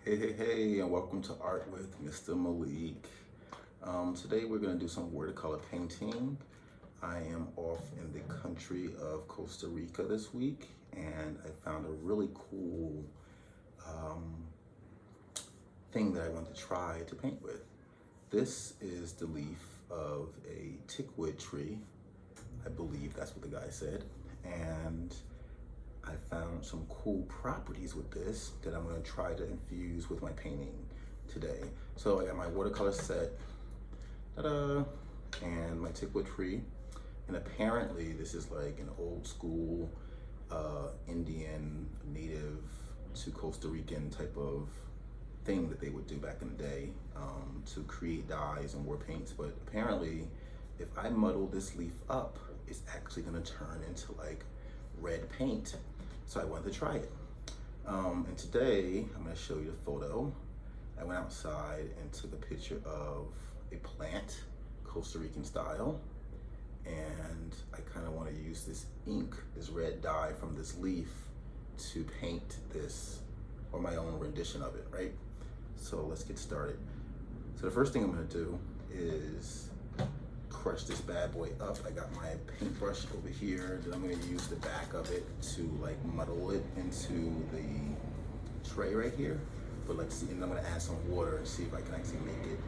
Hey, and welcome to Art with Mr. Malik. Today we're going to do some watercolor painting. I am off in the country of Costa Rica this week, and I found a really cool thing that I want to try to paint with. This is the leaf of a tickwood tree. I believe that's what the guy said. And I found some cool properties with this that I'm going to try to infuse with my painting today. So I got my watercolor set, ta-da, and my tickwood tree. And apparently this is like an old school Indian, native to Costa Rican type of thing that they would do back in the day to create dyes and war paints. But apparently if I muddle this leaf up, it's actually going to turn into like red paint. So I wanted to try it. And today I'm going to show you the photo. I went outside and took a picture of a plant, Costa Rican style. And I kind of want to use this ink, this red dye from this leaf to paint this, or my own rendition of it, right? So let's get started. So the first thing I'm going to do is crush this bad boy up. I got my paintbrush over here that I'm going to use the back of it to like muddle it into the tray right here. But let's see, and I'm going to add some water and see if I can actually make it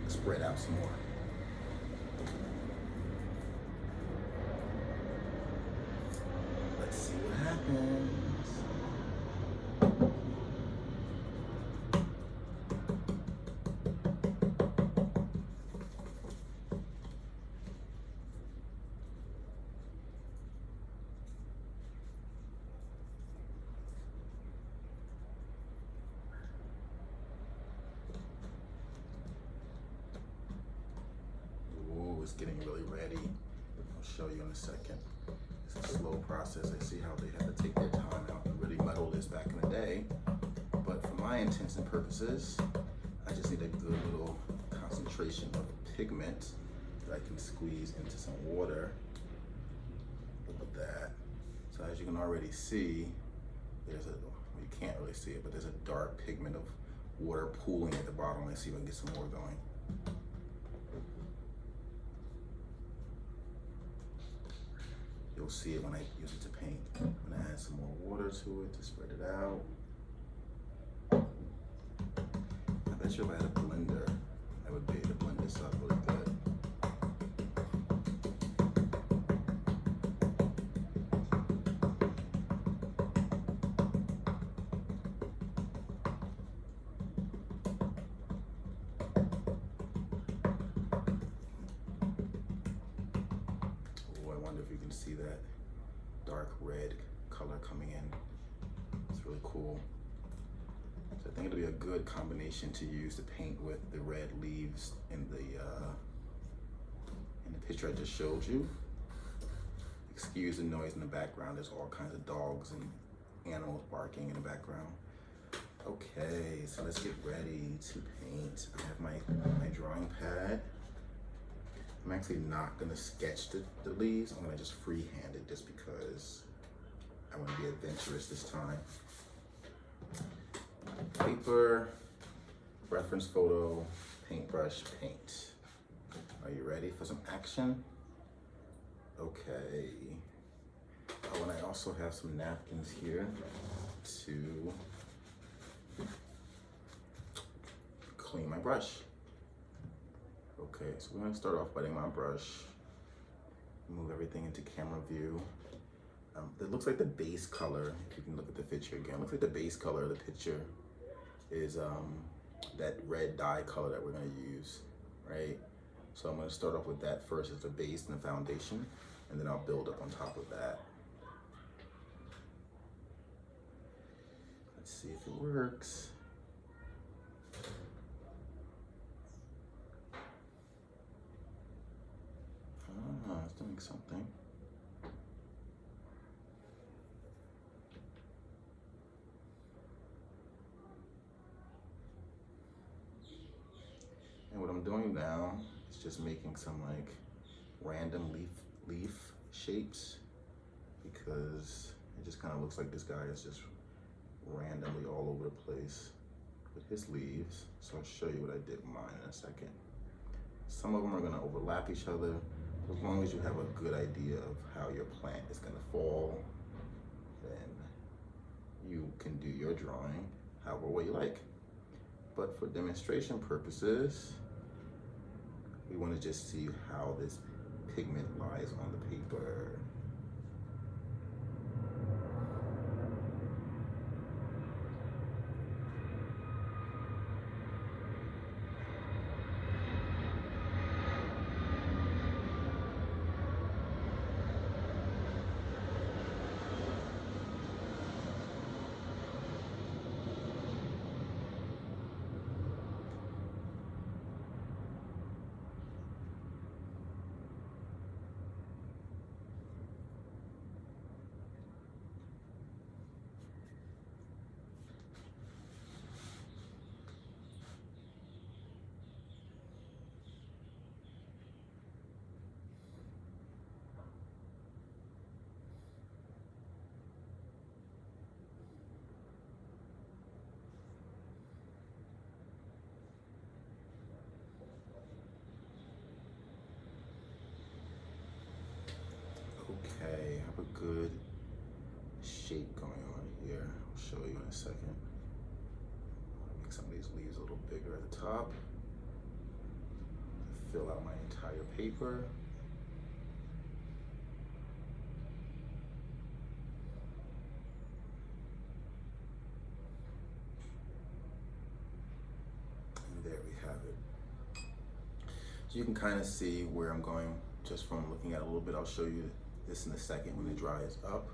spread out some more. Let's see what happens. Ooh, it's getting really ready. I'll show you in a second. It's a slow process. I see how they had to take their time out and really muddle this back in the day. But for my intents and purposes, I just need a good little concentration of pigment that I can squeeze into some water. Look at that. So as you can already see, there's a, well, you can't really see it, but there's a dark pigment of water pooling at the bottom. Let's see if I can get some more going. You'll see it when I use it to paint. I'm gonna add some more water to it to spread it out. I bet you if I had a blender, I would be able to blend this up really good. Oh, I wonder if you can see that dark red color coming in. It's really cool. So I think it'll be a good combination to use to paint with the red leaves in the picture I just showed you. Excuse the noise in the background. There's all kinds of dogs and animals barking in the background. Okay, so let's get ready to paint. I have my drawing pad. I'm actually not gonna sketch the leaves. I'm gonna just freehand it just because I wanna be adventurous this time. Paper, reference photo, paintbrush, paint. Are you ready for some action? Okay. Oh, and I also have some napkins here to clean my brush. Okay, so we're gonna start off wetting my brush. Move everything into camera view. It looks like the base color, if you can look at the picture again, looks like the base color of the picture is that red dye color that we're gonna use, right? So I'm gonna start off with that first as the base and the foundation, and then I'll build up on top of that. Let's see if it works. Ah, it's doing something. And what I'm doing now is just making some like random leaf shapes, because it just kind of looks like this guy is just randomly all over the place. with his leaves. So I'll show you what I did with mine in a second. Some of them are gonna overlap each other. As long as you have a good idea of how your plant is gonna fall, then you can do your drawing however way you like. But for demonstration purposes, we want to just see how this pigment lies on the paper. Okay, I have a good shape going on here. I'll show you in a second. Make some of these leaves a little bigger at the top. Fill out my entire paper. And there we have it. So you can kind of see where I'm going just from looking at it a little bit. I'll show you this in a second when it dries up.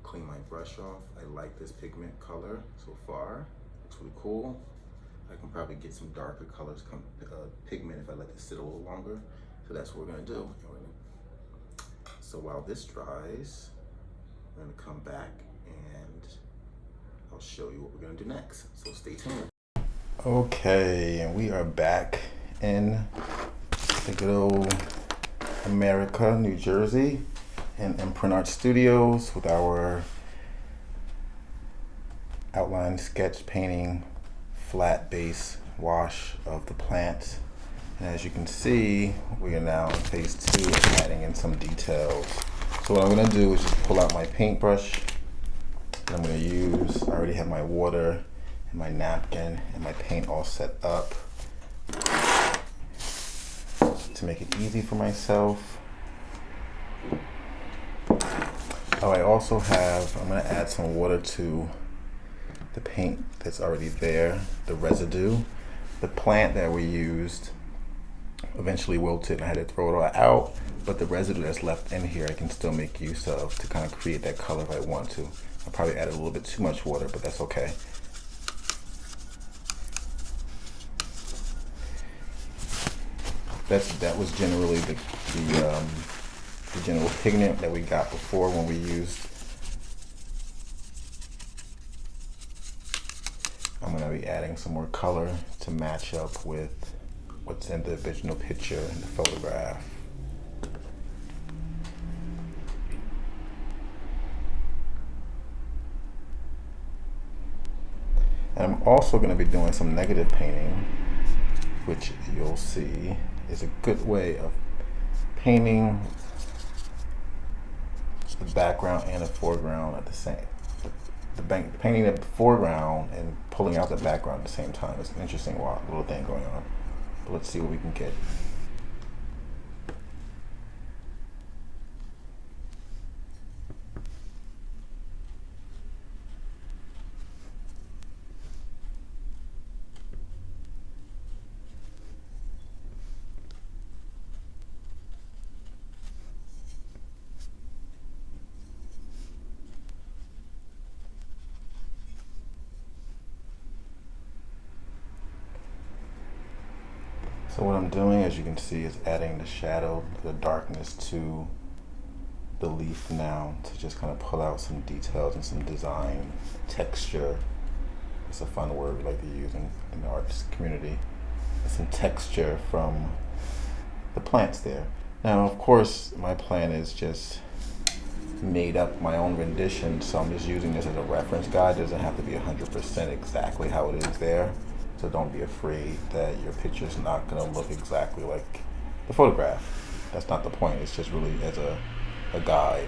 Clean my brush off. I like this pigment color so far. Looks really cool. I can probably get some darker colors, pigment if I let this sit a little longer. So that's what we're gonna do. So while this dries, we're gonna come back and I'll show you what we're gonna do next. So stay tuned. Okay, and we are back in the good old America, New Jersey, in Imprint Art Studios with our outline sketch painting flat base wash of the plant. And as you can see, we are now in phase 2 of adding in some details. So what I'm gonna do is just pull out my paintbrush. And I'm gonna use, I already have my water and my napkin and my paint all set up to make it easy for myself. Oh, I also have, I'm gonna add some water to the paint that's already there, the residue. The plant that we used eventually wilted and I had to throw it all out, but the residue that's left in here I can still make use of to kind of create that color if I want to. I probably added a little bit too much water, but that's okay. That was generally the general pigment that we got before when we used. I'm gonna be adding some more color to match up with what's in the original picture in the photograph. And I'm also gonna be doing some negative painting, which you'll see is a good way of painting the background and the foreground at the same. Painting the foreground and pulling out the background at the same time. It's an interesting little thing going on. But let's see what we can get. So what I'm doing, as you can see, is adding the shadow, the darkness to the leaf now to just kind of pull out some details and some design, texture. It's a fun word we like to use in the arts community. Some texture from the plants there. Now, of course, my plan is just made up my own rendition, so I'm just using this as a reference guide. It doesn't have to be 100% exactly how it is there. So don't be afraid that your picture's not gonna look exactly like the photograph. That's not the point. It's just really as a guide.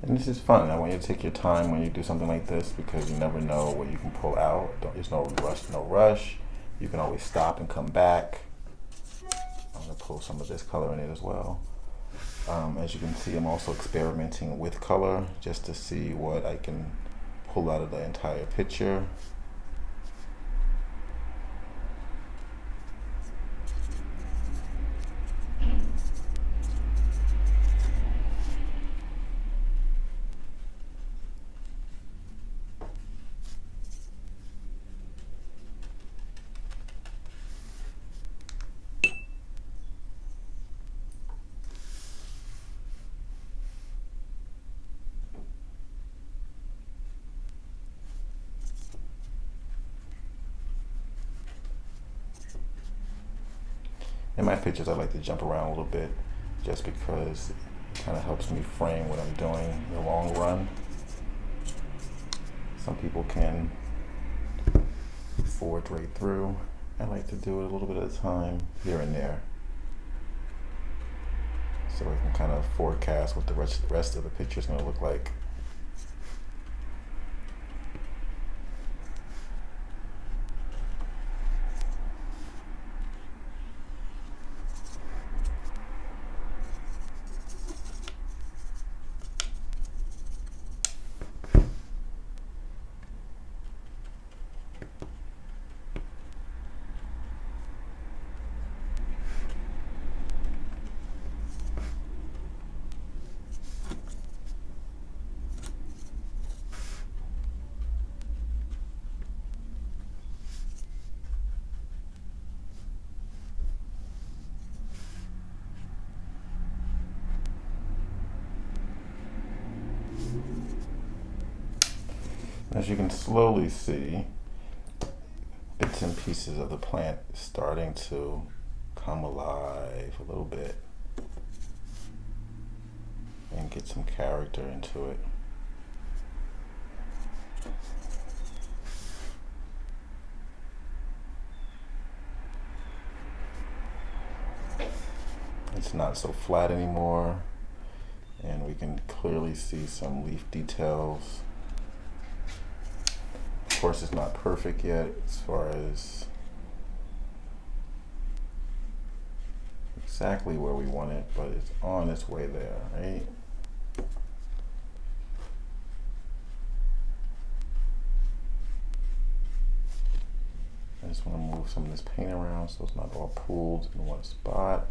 And this is fun. I want you to take your time when you do something like this because you never know what you can pull out. There's no rush, no rush. You can always stop and come back. I'm gonna pull some of this color in it as well. As you can see, I'm also experimenting with color just to see what I can pull out of the entire picture. In my pictures, I like to jump around a little bit just because it kind of helps me frame what I'm doing in the long run. Some people can forge right through. I like to do it a little bit at a time, here and there, so I can kind of forecast what the rest of the picture is going to look like. As you can slowly see, bits and pieces of the plant starting to come alive a little bit and get some character into it. It's not so flat anymore, and we can clearly see some leaf details. Of course, it's not perfect yet as far as exactly where we want it, but it's on its way there, right? I just want to move some of this paint around so it's not all pooled in one spot.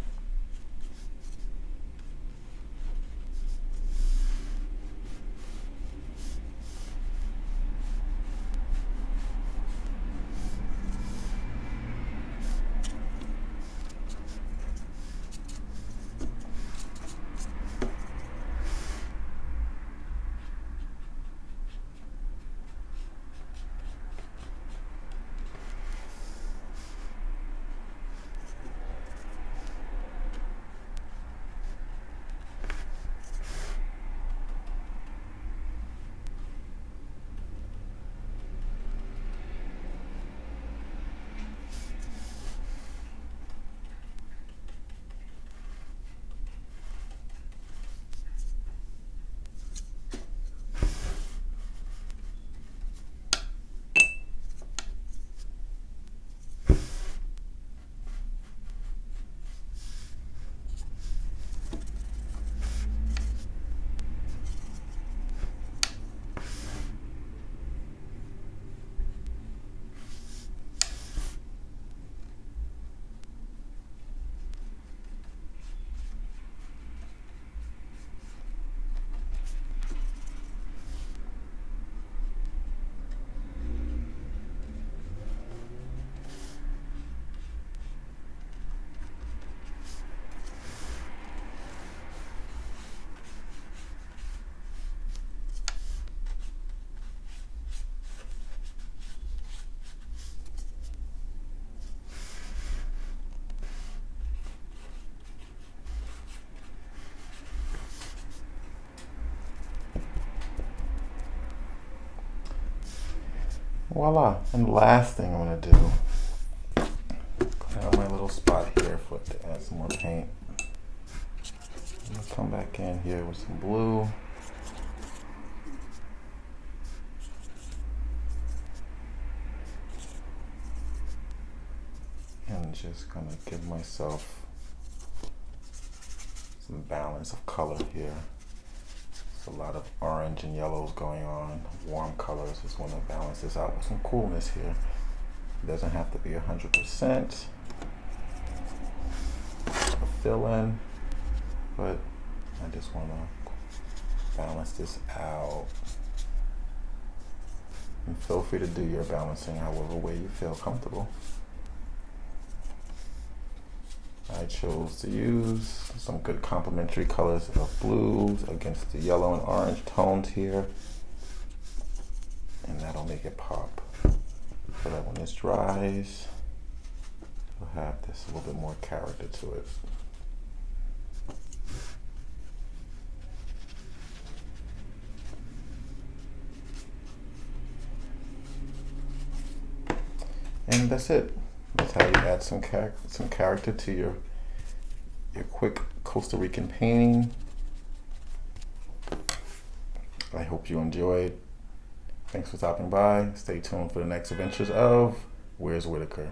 Voila. And the last thing I'm gonna do, I have my little spot here for to add some more paint. I'm gonna come back in here with some blue. And just gonna give myself some balance of color here. There's a lot of orange and yellows going on. Warm colors. Just want to balance this out with some coolness here. It doesn't have to be 100% a fill-in, but I just want to balance this out. And feel free to do your balancing however way you feel comfortable. I chose to use some good complementary colors of blues against the yellow and orange tones here. And that'll make it pop. So that when this dries, it'll have this a little bit more character to it. And that's it. That's how you add some character to your quick Costa Rican painting. I hope you enjoyed. Thanks for stopping by. Stay tuned for the next adventures of Where's Whitaker.